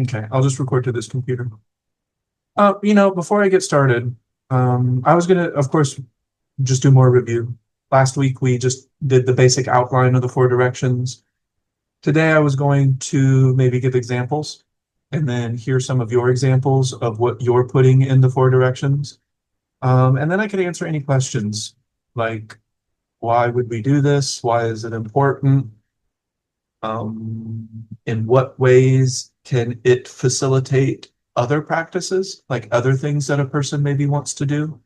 Okay, I'll just record to this computer. Before I get started, I was gonna, of course, just do more review. Last week we just did the basic outline of the four directions. Today I was going to maybe give examples and then hear some of your examples of what you're putting in the four directions. And then I could answer any questions like why would we do this? Why is it important? In what ways can it facilitate other practices, like other things that a person maybe wants to do?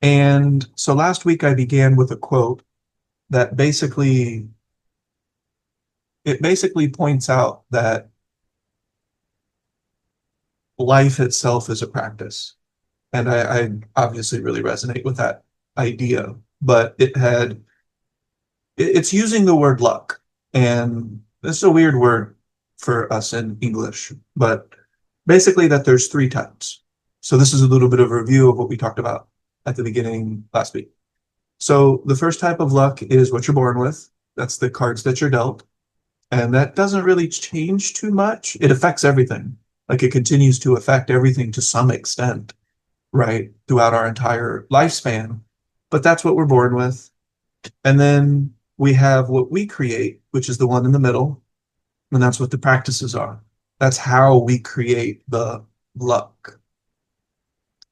And so last week I began with a quote that basically points out that life itself is a practice. And I obviously really resonate with that idea, but it's using the word luck. And this is a weird word for us in English, but basically that there's three types. So this is a little bit of a review of what we talked about at the beginning last week. So the first type of luck is what you're born with. That's the cards that you're dealt. And that doesn't really change too much. It affects everything. Like it continues to affect everything to some extent, right? Throughout our entire lifespan. But that's what we're born with. And then we have what we create, which is the one in the middle. And that's what the practices are. That's how we create the luck.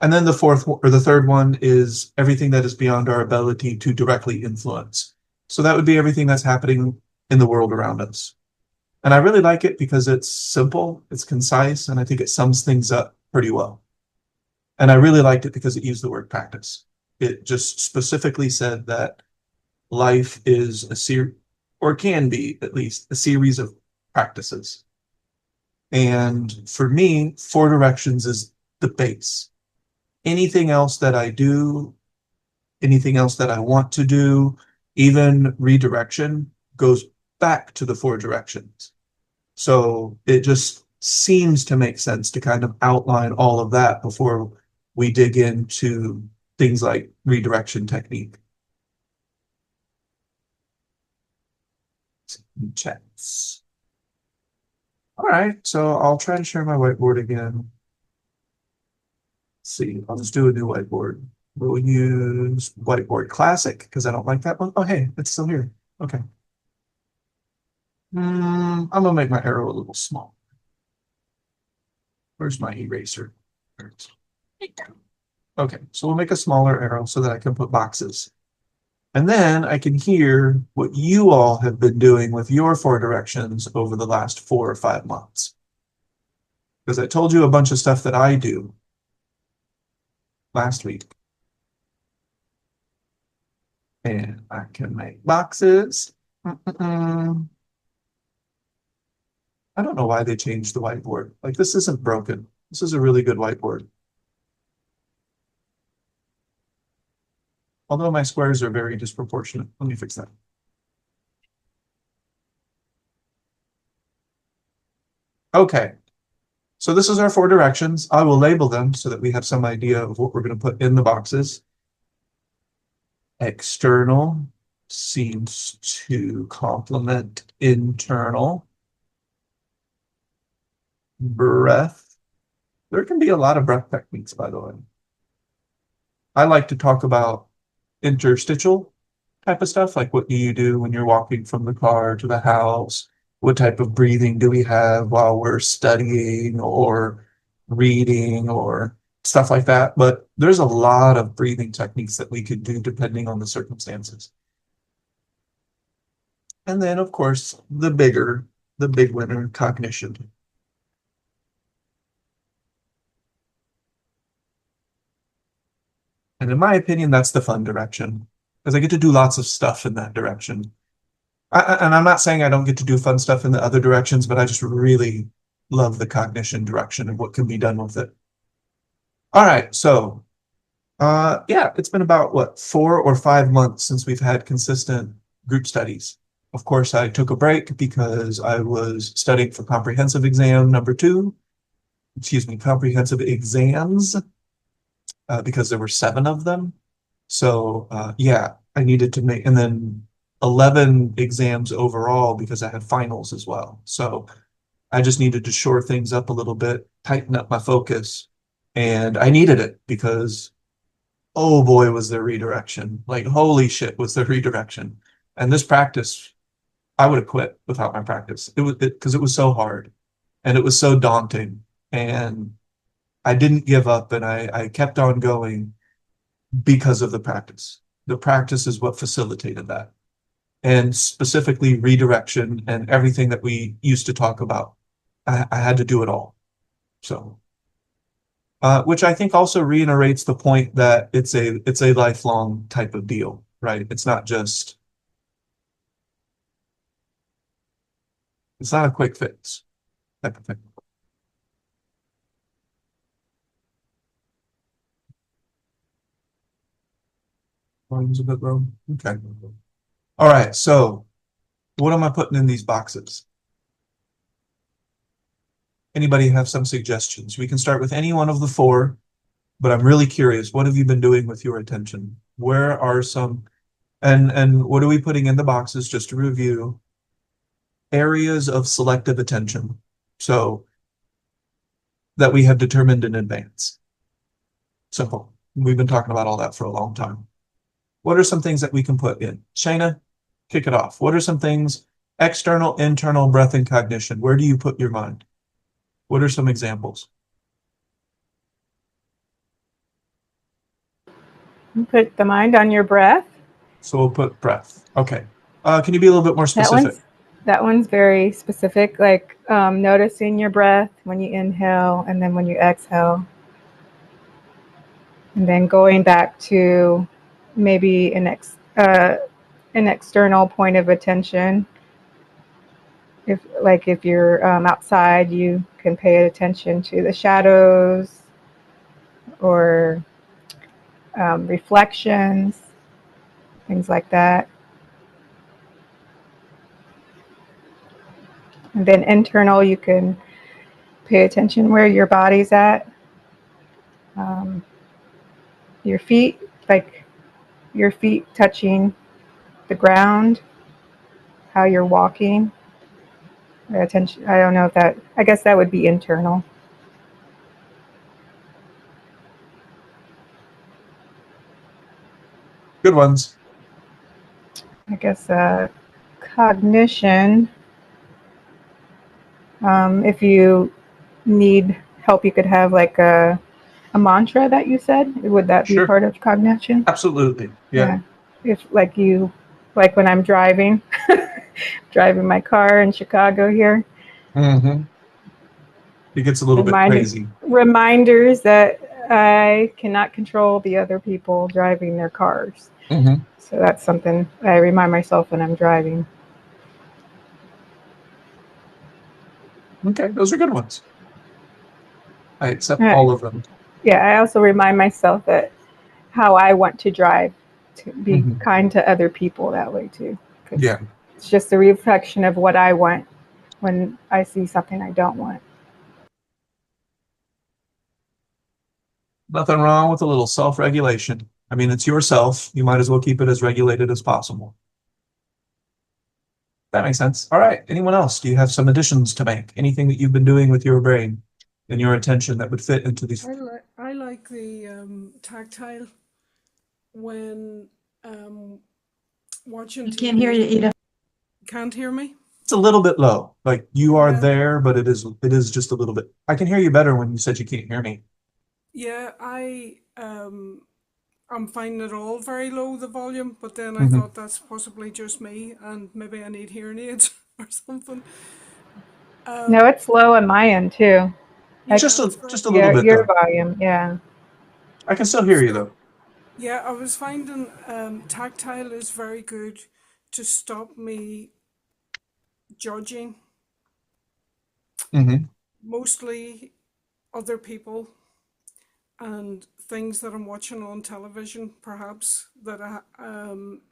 And then the fourth or the third one is everything that is beyond our ability to directly influence. So that would be everything that's happening in the world around us. And I really like it because it's simple, it's concise, and I think it sums things up pretty well. And I really liked it because it used the word practice. It just specifically said that life is a series, or can be at least, a series of practices. And for me, four directions is the base. Anything else that I do, anything else that I want to do, even redirection goes back to the four directions. So it just seems to make sense to kind of outline all of that before we dig into things like redirection technique. Chats. All right, so I'll try to share my whiteboard again. Let's see, I'll just do a new whiteboard. We'll use Whiteboard Classic because I don't like that one. Oh, hey, it's still here. Okay. I'm gonna make my arrow a little small. Where's my eraser? Okay, so we'll make a smaller arrow so that I can put boxes. And then I can hear what you all have been doing with your four directions over the last 4 or 5 months. Because I told you a bunch of stuff that I do last week. And I can make boxes. I don't know why they changed the whiteboard. Like, this isn't broken. This is a really good whiteboard. Although my squares are very disproportionate. Let me fix that. Okay, so this is our four directions. I will label them so that we have some idea of what we're going to put in the boxes. External seems to complement internal. Breath. There can be a lot of breath techniques, by the way. I like to talk about interstitial type of stuff, like what do you do when you're walking from the car to the house? What type of breathing do we have while we're studying or reading or stuff like that? But there's a lot of breathing techniques that we could do depending on the circumstances. And then, of course, the big winner, cognition. And in my opinion, that's the fun direction because I get to do lots of stuff in that direction. And I'm not saying I don't get to do fun stuff in the other directions, but I just really love the cognition direction and what can be done with it. All right, so yeah, it's been about what, 4 or 5 months since we've had consistent group studies. Of course, I took a break because I was studying for comprehensive exam number two, excuse me, comprehensive exams, because there were 7 of them. So yeah, I needed to make, and then 11 exams overall because I had finals as well. So I just needed to shore things up a little bit, tighten up my focus. And I needed it because, oh boy, was there redirection. Like, holy shit, was there redirection. And this practice, I would have quit without my practice. It was because it was so hard and it was so daunting. And I didn't give up and I kept on going because of the practice. The practice is what facilitated that. And specifically redirection and everything that we used to talk about. I had to do it all. So, which I think also reiterates the point that it's a lifelong type of deal, right? It's not a quick fix type of thing. Volume's a bit low. Okay. All right. So what am I putting in these boxes? Anybody have some suggestions? We can start with any one of the four, but I'm really curious. What have you been doing with your attention? Where are some, and what are we putting in the boxes? Just to review, areas of selective attention. So that we have determined in advance. Simple. We've been talking about all that for a long time. What are some things that we can put in? Shayna, kick it off. What are some things, external, internal, breath, and cognition? Where do you put your mind? What are some examples? Put the mind on your breath. So we'll put breath. Okay. Can you be a little bit more specific? That one's very specific, like noticing your breath when you inhale and then when you exhale. And then going back to maybe an external point of attention. If you're outside, you can pay attention to the shadows or reflections, things like that. And then internal, you can pay attention where your body's at. Your feet, like your feet touching the ground, how you're walking. Attention. I don't know if that, I guess that would be internal. Good ones. I guess cognition. If you need help, you could have like a mantra that you said. Would that be Sure. part of cognition? Absolutely. Yeah. If like when I'm driving, driving my car in Chicago here. Mm-hmm. It gets a little bit crazy. Reminders that I cannot control the other people driving their cars. Mm-hmm. So that's something I remind myself when I'm driving. Okay, those are good ones. I accept all of them. Yeah, I also remind myself that how I want to drive, to be kind to other people that way too. Yeah. It's just a reflection of what I want when I see something I don't want. Nothing wrong with a little self-regulation. I mean, it's yourself. You might as well keep it as regulated as possible. That makes sense. All right. Anyone else? Do you have some additions to make? Anything that you've been doing with your brain and your attention that would fit into these? I like the tactile when watching I can't hear you, Ida. Can't hear me? It's a little bit low. Like you are there, but it is just a little bit. I can hear you better when you said you can't hear me. Yeah, I'm finding it all very low, the volume, but then I thought that's possibly just me and maybe I need hearing aids or something. No, it's low on my end too. Yeah, just a little bit your though. volume, yeah. I can still hear you though. Yeah, I was finding tactile is very good to stop me judging mostly other people and things that I'm watching on television, perhaps that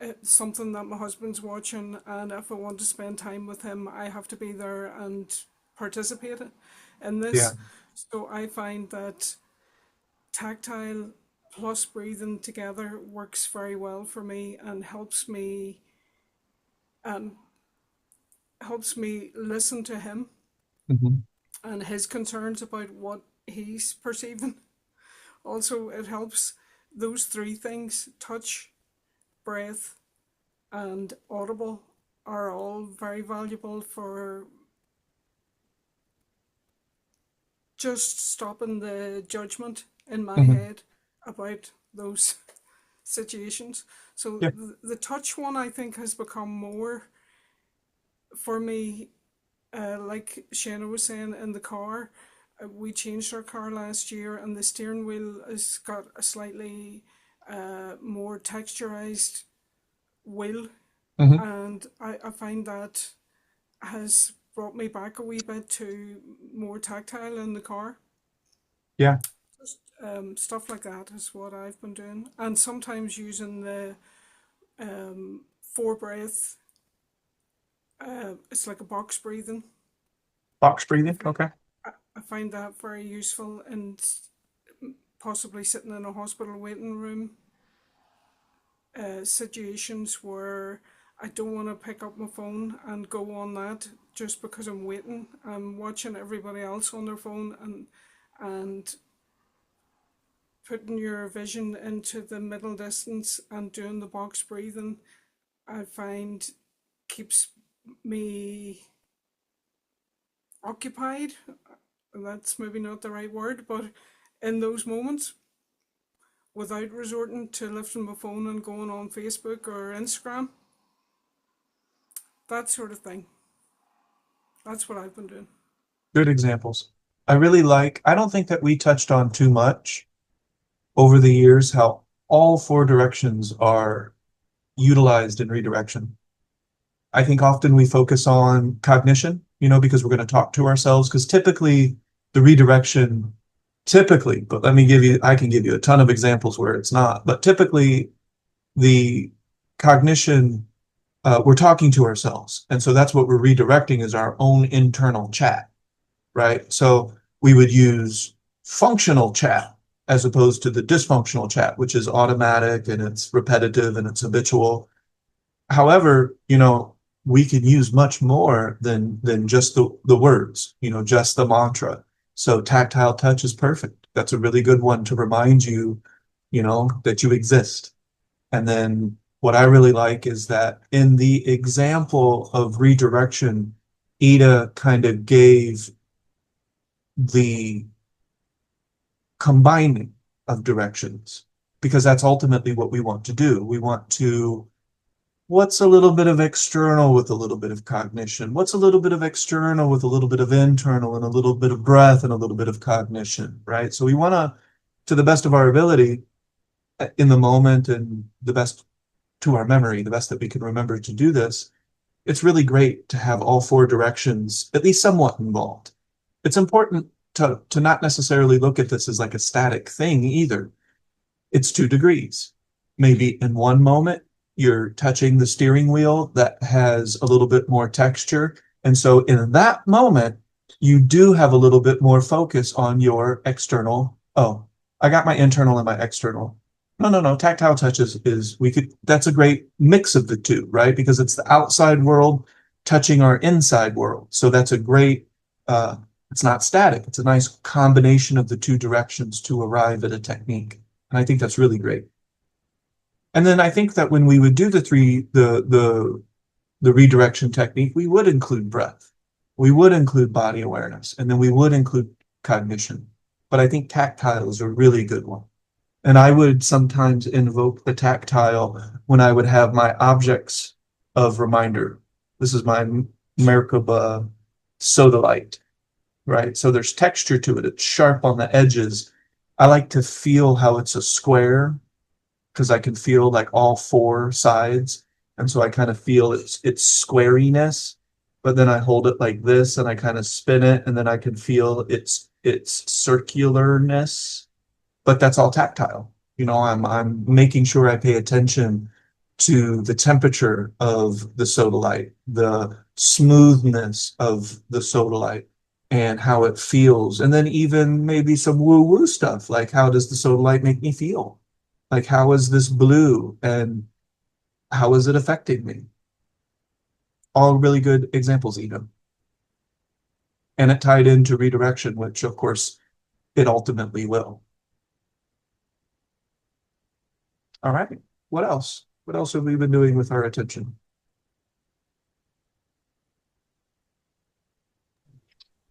it's something that my husband's watching, and if I want to spend time with him, I have to be there and participate in this. Yeah. So I find that tactile plus breathing together works very well for me and um, helps me listen to him Mhm. and his concerns about what he's perceiving. Also, it helps. Those three things, touch, breath, and audible, are all very valuable for just stopping the judgment in my Mhm. head about those situations. So Yeah. the touch one, I think, has become more for me. Like Shana was saying, in the car, we changed our car last year, and the steering wheel has got a slightly more texturized wheel, Mhm. and I find that has brought me back a wee bit to more tactile in the car. Yeah. Just stuff like that is what I've been doing, and sometimes using the four breath. It's like a box breathing. Box I breathing. find Okay. I find that very useful, and possibly sitting in a hospital waiting room situations where I don't want to pick up my phone and go on that just because I'm waiting. I'm watching everybody else on their phone, and putting your vision into the middle distance and doing the box breathing, I find keeps me occupied. That's maybe not the right word, but in those moments, without resorting to lifting my phone and going on Facebook or Instagram, that sort of thing. That's what I've been doing. Good examples. I don't think that we touched on too much over the years how all four directions are utilized in redirection. I think often we focus on cognition, because we're going to talk to ourselves, because typically the redirection, typically, but I can give you a ton of examples where it's not, but typically the cognition, we're talking to ourselves. And so that's what we're redirecting is our own internal chat, right? So we would use functional chat as opposed to the dysfunctional chat, which is automatic and it's repetitive and it's habitual. However, we can use much more than just the words, just the mantra. So tactile touch is perfect. That's a really good one to remind you, that you exist. And then what I really like is that in the example of redirection, Ida kind of gave the combining of directions because that's ultimately what we want to do. We want to, what's a little bit of external with a little bit of cognition? What's a little bit of external with a little bit of internal and a little bit of breath and a little bit of cognition, right? So we want to the best of our ability in the moment and the best to our memory, the best that we can remember to do this, it's really great to have all four directions at least somewhat involved. It's important to not necessarily look at this as like a static thing either. It's 2 degrees. Maybe in one moment, you're touching the steering wheel that has a little bit more texture. And so in that moment, you do have a little bit more focus on your external. Oh, I got my internal and my external. No, no, no. Tactile touch that's a great mix of the two, right? Because it's the outside world touching our inside world. So that's a great, it's not static. It's a nice combination of the two directions to arrive at a technique. And I think that's really great. And then I think that when we would do the redirection technique, we would include breath. We would include body awareness, and then we would include cognition. But I think tactile is a really good one. And I would sometimes invoke the tactile when I would have my objects of reminder. This is my Merkaba soda light, right? So there's texture to it. It's sharp on the edges. I like to feel how it's a square because I can feel like all four sides. And so I kind of feel its squariness, but then I hold it like this and I kind of spin it and then I can feel its circularness, but that's all tactile. I'm making sure I pay attention to the temperature of the sodalite, the smoothness of the sodalite, and how it feels. And then even maybe some woo-woo stuff, like how does the sodalite make me feel? Like how is this blue and how is it affecting me? All really good examples, Eden. and it tied into redirection, which of course it ultimately will. All right. What else? What else have we been doing with our attention?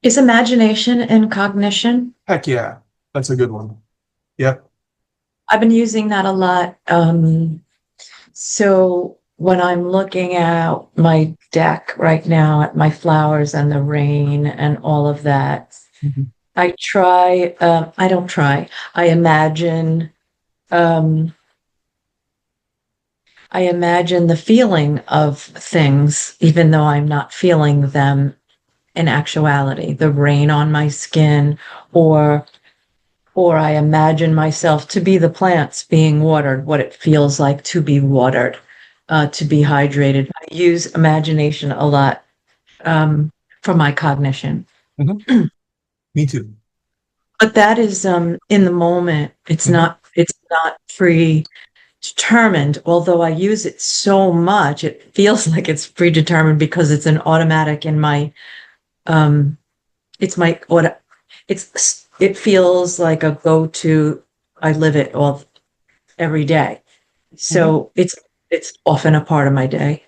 Is imagination and cognition? Heck yeah. That's a good one. Yep. I've been using that a lot. So when I'm looking at my deck right now, at my flowers and the rain and all of that, I don't try. Um, I imagine the feeling of things, even though I'm not feeling them in actuality, the rain on my skin, or I imagine myself to be the plants being watered, what it feels like to be watered, to be hydrated. I use imagination a lot for my cognition. Me too. But that is in the moment. It's not predetermined. Although I use it so much, it feels like it's predetermined because it's an automatic in my it feels like a go-to. I live it all every day. So it's often a part of my day.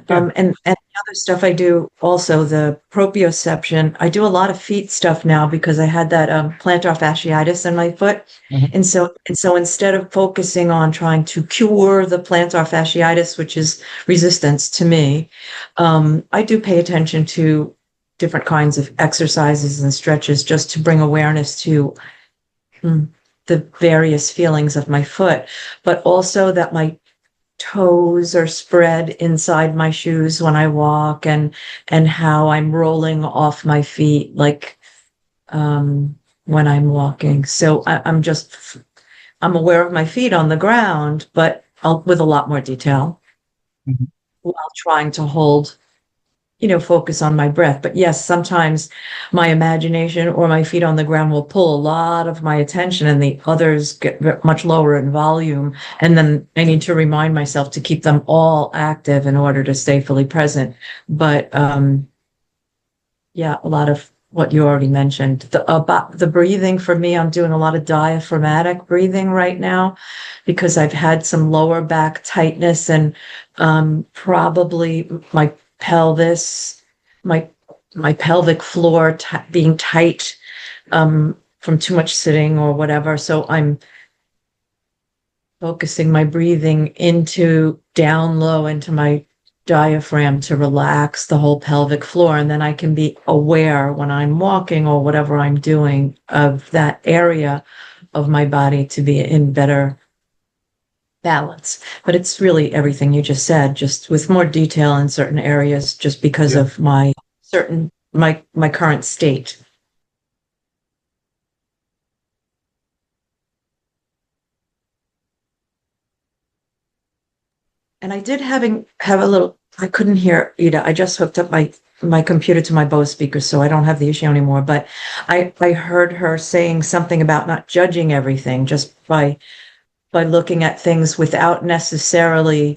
And the other stuff I do also, the proprioception, I do a lot of feet stuff now because I had that plantar fasciitis in my foot. And so instead of focusing on trying to cure the plantar fasciitis, which is resistance to me, I do pay attention to different kinds of exercises and stretches just to bring awareness to the various feelings of my foot, but also that my toes are spread inside my shoes when I walk, and how I'm rolling off my feet, like when I'm walking. So I'm aware of my feet on the ground, but with a lot more detail while trying to hold, focus on my breath. But yes, sometimes my imagination or my feet on the ground will pull a lot of my attention, and the others get much lower in volume. And then I need to remind myself to keep them all active in order to stay fully present. But yeah, a lot of what you already mentioned. About the breathing, for me, I'm doing a lot of diaphragmatic breathing right now because I've had some lower back tightness, and probably my pelvis, my pelvic floor being tight from too much sitting or whatever. So I'm focusing my breathing into down low into my diaphragm to relax the whole pelvic floor. And then I can be aware when I'm walking or whatever I'm doing of that area of my body to be in better balance. But it's really everything you just said, just with more detail in certain areas, just because of my current state. And I did have a little, I couldn't hear Ida. I just hooked up my computer to my Bose speaker, so I don't have the issue anymore. But I heard her saying something about not judging everything just by looking at things without necessarily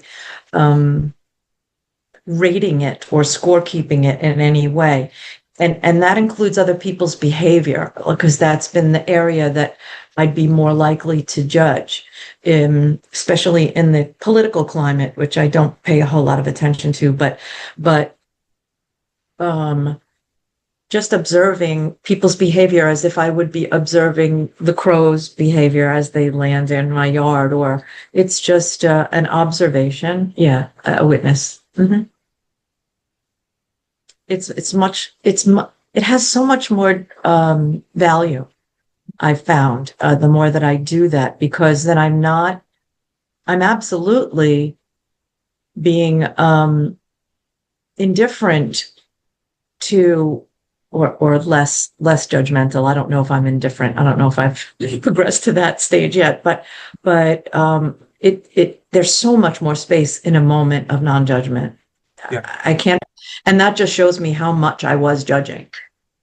rating it or scorekeeping it in any way. And that includes other people's behavior, because that's been the area that I'd be more likely to judge, especially in the political climate, which I don't pay a whole lot of attention to, but just observing people's behavior as if I would be observing the crow's behavior as they land in my yard, or it's just an observation. Yeah, a witness. It has so much more value, I've found, the more that I do that, because then I'm absolutely being indifferent to, or less judgmental. I don't know if I'm indifferent. I don't know if I've progressed to that stage yet, but there's so much more space in a moment of non-judgment. I can't, and that just shows me how much I was judging.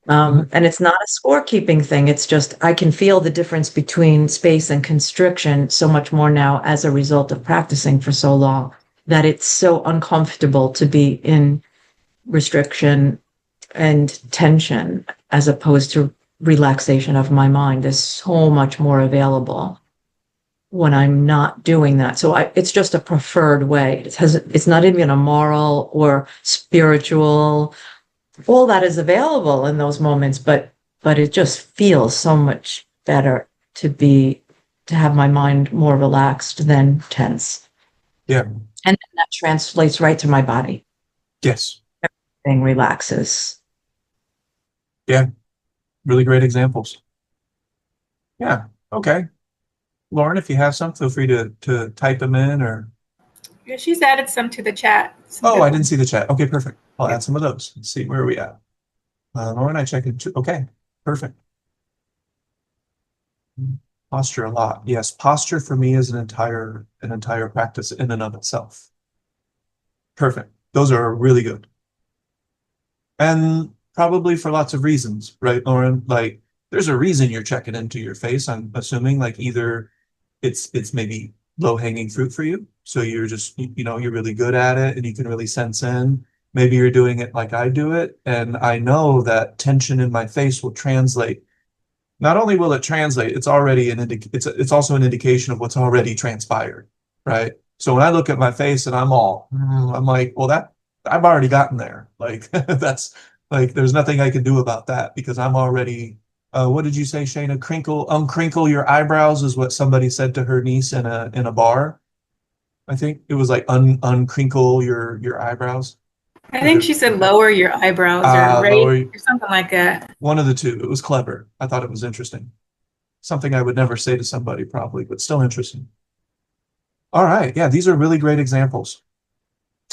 And it's not a scorekeeping thing. It's just, I can feel the difference between space and constriction so much more now as a result of practicing for so long, that it's so uncomfortable to be in restriction and tension. as opposed to relaxation of my mind. There's so much more available when I'm not doing that. So it's just a preferred way. It's not even a moral or spiritual. All that is available in those moments, but it just feels so much better to have my mind more relaxed than tense. Yeah. And that translates right to my body. Yes. Everything relaxes. Yeah. Really great examples. Yeah. Okay. Lauren, if you have some, feel free to type them in or. Yeah, she's added some to the chat. Oh, I didn't see the chat. Okay, perfect. I'll Yeah. add some of those. Let's see, where are we at? Lauren, I check it. Okay, perfect. Posture a lot. Yes, posture for me is an entire practice in and of itself. Perfect. Those are really good. And probably for lots of reasons, right, Lauren? Like, there's a reason you're checking into your face. I'm assuming like either it's maybe low-hanging fruit for you. So you're just, you're really good at it and you can really sense in. Maybe you're doing it like I do it. And I know that tension in my face will translate. Not only will it translate, it's already it's also an indication of what's already transpired, right? So when I look at my face and I'm like, well, that I've already gotten there. Like that's like there's nothing I can do about that because I'm already what did you say, Shayna? Uncrinkle your eyebrows is what somebody said to her niece in a bar. I think it was like uncrinkle your eyebrows. I think she said lower your eyebrows or Lower raise or something like that. one of the two. It was clever. I thought it was interesting. Something I would never say to somebody probably, but still interesting. All right. Yeah, these are really great examples.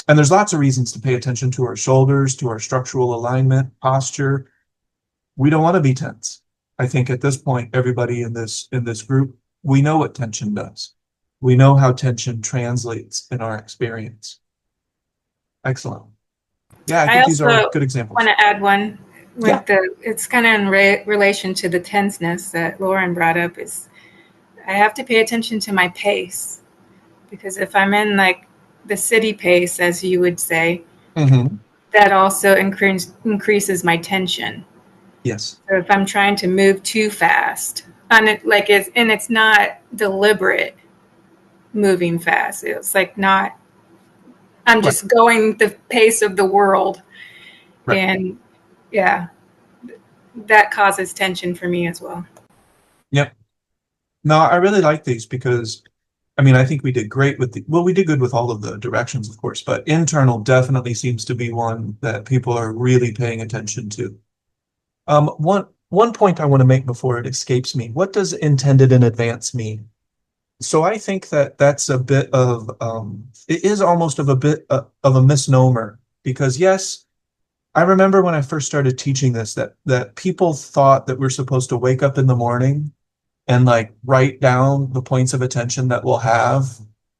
And there's lots of reasons to pay attention to our shoulders, to our structural alignment, posture. We don't want to be tense. I think at this point, everybody in this group, we know what tension does. We know how tension translates in our experience. Excellent. Yeah, I think these are good examples. I want to add one with Yeah. it's kind of in relation to the tenseness that Lauren brought up is I have to pay attention to my pace because if I'm in like the city pace, as you would say, that also increases my tension. Yes. So if I'm trying to move too fast, and it's not deliberate moving fast. It's like not. I'm just going the pace of the world, Right. and yeah, that causes tension for me as well. Yep. No, I really like these because, I mean, I think we did great with we did good with all of the directions, of course, but internal definitely seems to be one that people are really paying attention to. One point I want to make before it escapes me. What does intended in advance mean? So I think that that's a bit of, it is almost of a bit of a misnomer because yes, I remember when I first started teaching this, that people thought that we're supposed to wake up in the morning and like write down the points of attention that we'll have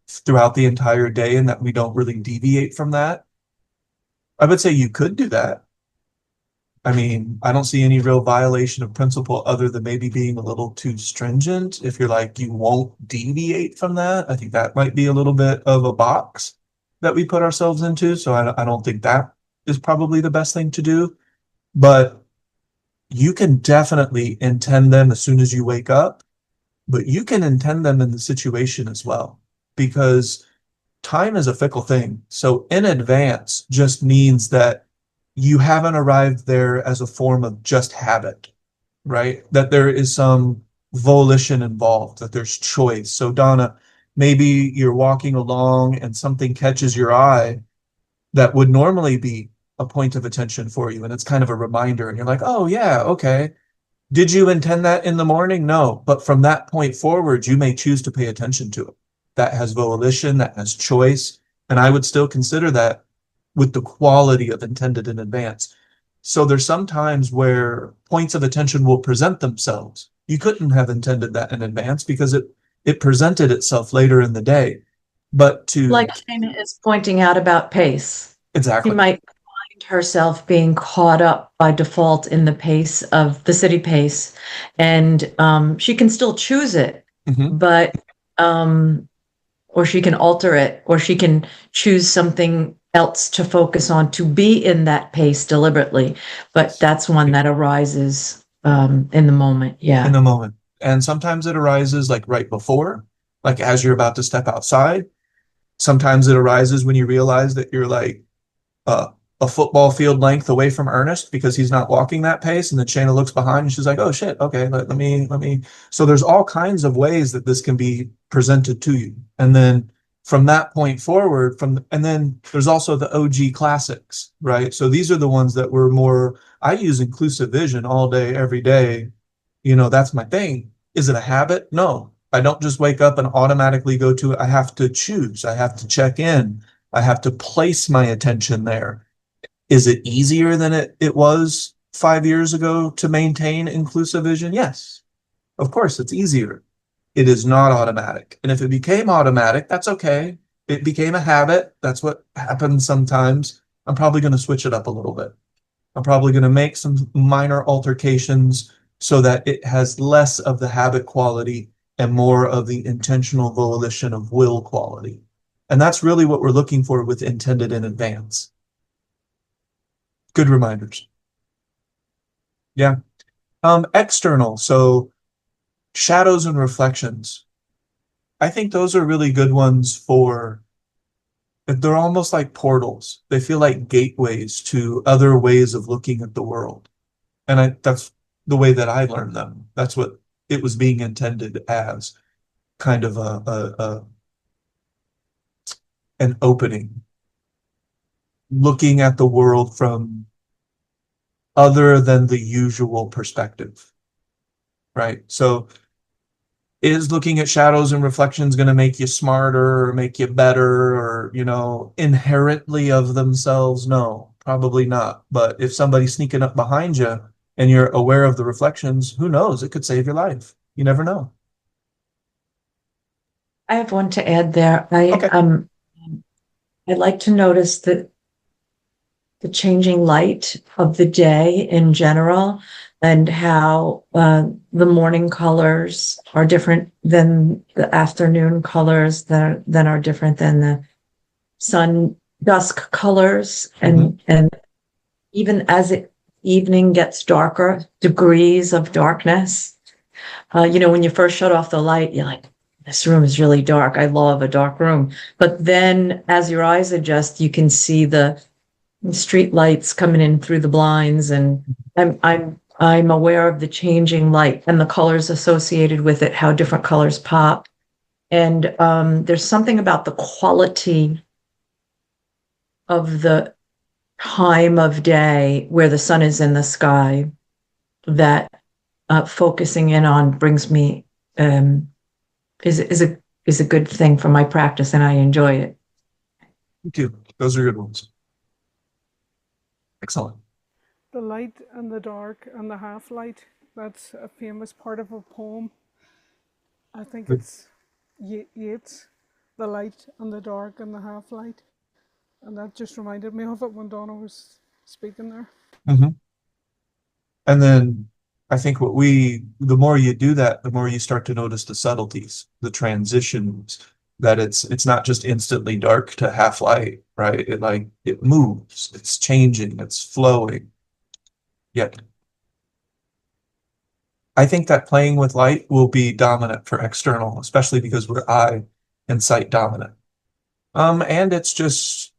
throughout the entire day and that we don't really deviate from that. I would say you could do that. I mean, I don't see any real violation of principle other than maybe being a little too stringent. If you're like, you won't deviate from that, I think that might be a little bit of a box that we put ourselves into. So I don't think that is probably the best thing to do. But you can definitely intend them as soon as you wake up, but you can intend them in the situation as well, because time is a fickle thing. So in advance just means that you haven't arrived there as a form of just habit, right? That there is some volition involved, that there's choice. So Donna, maybe you're walking along and something catches your eye that would normally be a point of attention for you. And it's kind of a reminder. And you're like, oh yeah, okay. Did you intend that in the morning? No. But from that point forward, you may choose to pay attention to it. That has volition, that has choice. And I would still consider that with the quality of intended in advance. So there's some times where points of attention will present themselves. You couldn't have intended that in advance because it presented itself later in the day. But like Shana is pointing out about pace. Exactly. She might find herself being caught up by default in the pace of the city pace, and she can still choose it, but or she can alter it, or she can choose something else to focus on to be in that pace deliberately, but that's one that arises in the moment. in Yeah. the moment. And sometimes it arises like right before, like as you're about to step outside. Sometimes it arises when you realize that you're like uh, a football field length away from Ernest because he's not walking that pace. And then Shayna looks behind and she's like, oh shit, okay, let me. So there's all kinds of ways that this can be presented to you. And then from that point forward, and then there's also the OG classics, right? So these are the ones that were more, I use inclusive vision all day, every day. That's my thing. Is it a habit? No. I don't just wake up and automatically go to it. I have to choose. I have to check in. I have to place my attention there. Is it easier than it was 5 years ago to maintain inclusive vision? Yes. Of course, it's easier. It is not automatic. And if it became automatic, that's okay. It became a habit. That's what happens sometimes. I'm probably going to switch it up a little bit. I'm probably going to make some minor altercations so that it has less of the habit quality and more of the intentional volition of will quality. And that's really what we're looking for with intended in advance. Good reminders. Yeah. External. So shadows and reflections. I think those are really good ones for, they're almost like portals. They feel like gateways to other ways of looking at the world. And that's the way that I learned them. That's what it was being intended as, kind of an opening, looking at the world from other than the usual perspective, right? So is looking at shadows and reflections going to make you smarter or make you better or, inherently of themselves? No, probably not. But if somebody's sneaking up behind you and you're aware of the reflections, who knows? It could save your life. You never know. I have one to add there. Okay. I like to notice that the changing light of the day in general and how the morning colors are different than the afternoon colors that are different than the sun dusk colors. And even as evening gets darker, degrees of darkness. When you first shut off the light, you're like, this room is really dark. I love a dark room. But then as your eyes adjust, you can see the street lights coming in through the blinds, and I'm aware of the changing light and the colors associated with it, how different colors pop. And there's something about the quality of the time of day where the sun is in the sky that focusing in on brings me is a good thing for my practice, and I enjoy it. Thank you. Those are good ones. Excellent. The light and the dark and the half light. That's a famous part of a poem. I think it's Yeats, the light and the dark and the half light. And that just reminded me of it when Donna was speaking there. Mm-hmm. And then I think the more you do that, the more you start to notice the subtleties, the transitions, that it's not just instantly dark to half light, right? It moves, it's changing, it's flowing. Yet I think that playing with light will be dominant for external, especially because we're eye and sight dominant. And it's just,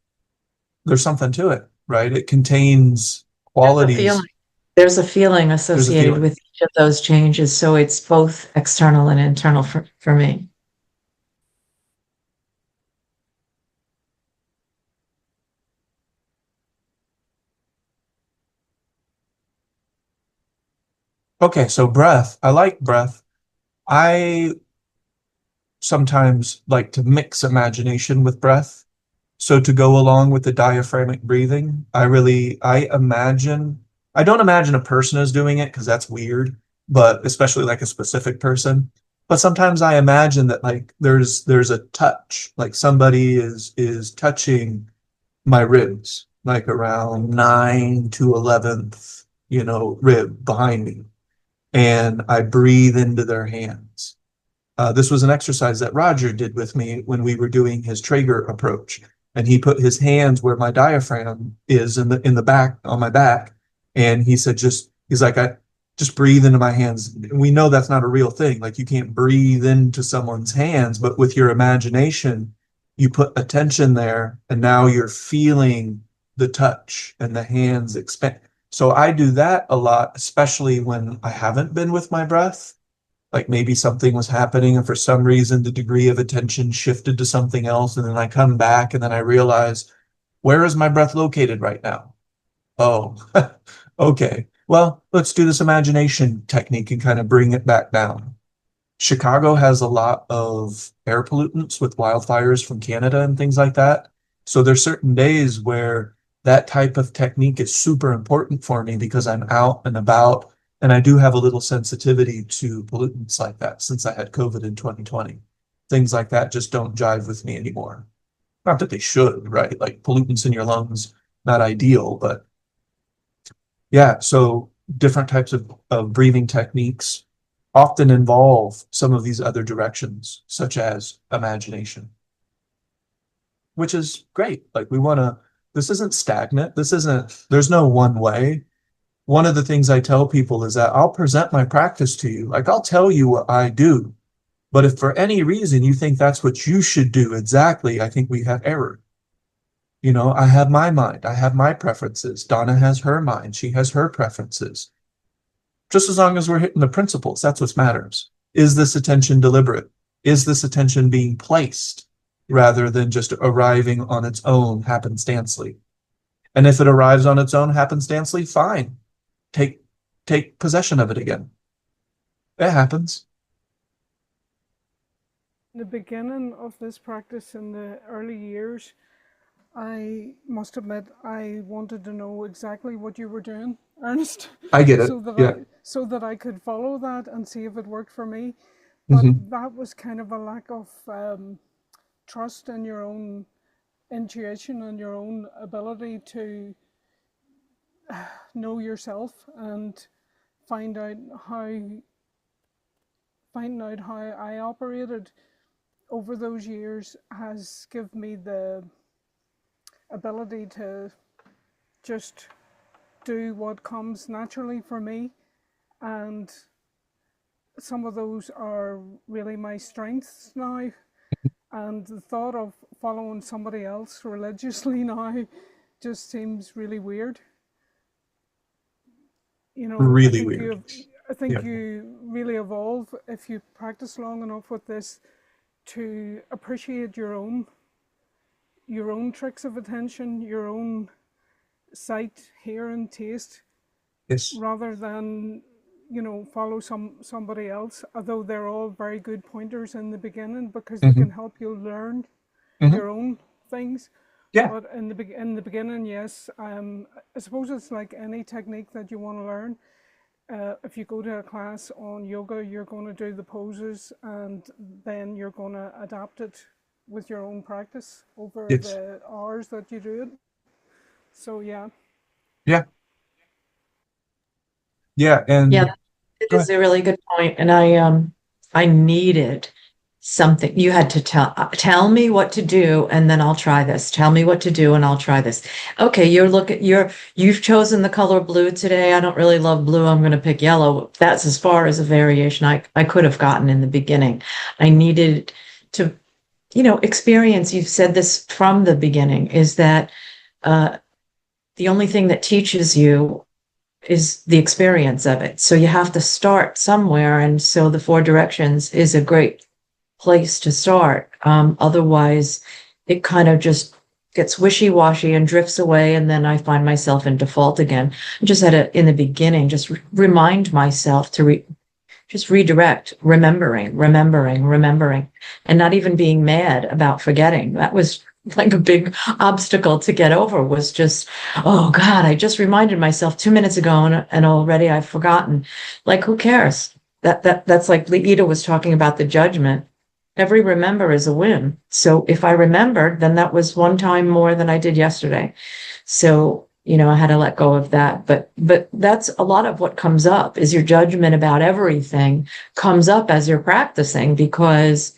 there's something to it, right? It contains qualities. There's a feeling associated with each of those changes. So it's both external and internal for me. Okay, so breath. I like breath. I sometimes like to mix imagination with breath. So to go along with the diaphragmatic breathing, I don't imagine a person is doing it because that's weird, but especially like a specific person. But sometimes I imagine that like there's a touch, like somebody is touching my ribs, like around 9 to 11th, rib behind me. And I breathe into their hands. This was an exercise that Roger did with me when we were doing his Traeger approach. and he put his hands where my diaphragm is in the back on my back, and he said, he's like, I just breathe into my hands. And we know that's not a real thing. Like you can't breathe into someone's hands, but with your imagination, you put attention there, and now you're feeling the touch and the hands expand. So I do that a lot, especially when I haven't been with my breath. Like maybe something was happening and for some reason the degree of attention shifted to something else. And then I come back and then I realize, where is my breath located right now? Oh, okay. Well, let's do this imagination technique and kind of bring it back down. Chicago has a lot of air pollutants with wildfires from Canada and things like that. So there's certain days where that type of technique is super important for me because I'm out and about, and I do have a little sensitivity to pollutants like that since I had COVID in 2020. Things like that just don't jive with me anymore. Not that they should, right? Like pollutants in your lungs, not ideal, but yeah. So different types of breathing techniques often involve some of these other directions, such as imagination, which is great. Like this isn't stagnant. There's no one way. One of the things I tell people is that I'll present my practice to you. Like I'll tell you what I do, but if for any reason you think that's what you should do exactly, I think we have error. I have my mind. I have my preferences. Donna has her mind. She has her preferences. Just as long as we're hitting the principles, that's what matters. Is this attention deliberate? Is this attention being placed rather than just arriving on its own happenstancely? And if it arrives on its own happenstancely, fine. Take possession of it again. It happens. In the beginning of this practice in the early years, I must admit I wanted to know exactly what you were doing, Ernest, I get it. Yeah. so that I could follow that and see if it worked for me. But Mhm. that was kind of a lack of trust in your own intuition and your own ability to know yourself and find out how I operated over those years has given me the ability to just do what comes naturally for me, and some of those are really my strengths now, and the thought of following somebody else religiously now just seems really weird. Really weird. I Yeah. think you really evolve if you practice long enough with this to appreciate your own tricks of attention, your own sight, hearing, taste, Yes. rather than follow somebody else. Although they're all very good pointers in the beginning because they Hmm. can help you learn Hmm. your own things. Yeah. But in the beginning, yes, I suppose it's like any technique that you want to learn. If you go to a class on yoga, you're going to do the poses and then you're going to adapt it with your own practice over Yes. the hours that you do it. So, yeah. Yeah. Yeah. Yeah, And it go is ahead. a really good point. And I needed something. You had to tell me what to do, and then I'll try this. Tell me what to do, and I'll try this. Okay, you've chosen the color blue today. I don't really love blue. I'm going to pick yellow. That's as far as a variation I could have gotten in the beginning. I needed to, experience. You've said this from the beginning, is that the only thing that teaches you is the experience of it. So you have to start somewhere. And so the four directions is a great place to start. Otherwise, it kind of just gets wishy-washy and drifts away. And then I find myself in default again. I just had to, in the beginning, just remind myself to just redirect, remembering, and not even being mad about forgetting. That was like a big obstacle to get over, was just, oh God, I just reminded myself 2 minutes ago and already I've forgotten. Like, who cares? That's like Leida was talking about the judgment. Every remember is a win. So if I remembered, then that was one time more than I did yesterday. So, I had to let go of that. But that's a lot of what comes up, is your judgment about everything comes up as you're practicing, because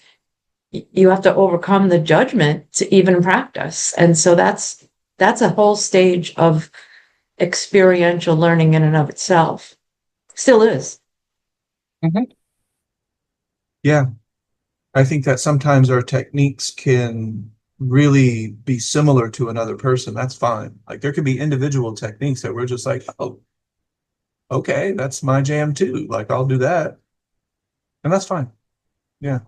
you have to overcome the judgment to even practice. And so that's a whole stage of experiential learning in and of itself. Still is. Yeah. I think that sometimes our techniques can really be similar to another person. That's fine. Like there could be individual techniques that we're just like, oh, okay, that's my jam too. Like I'll do that. And that's fine. Yeah.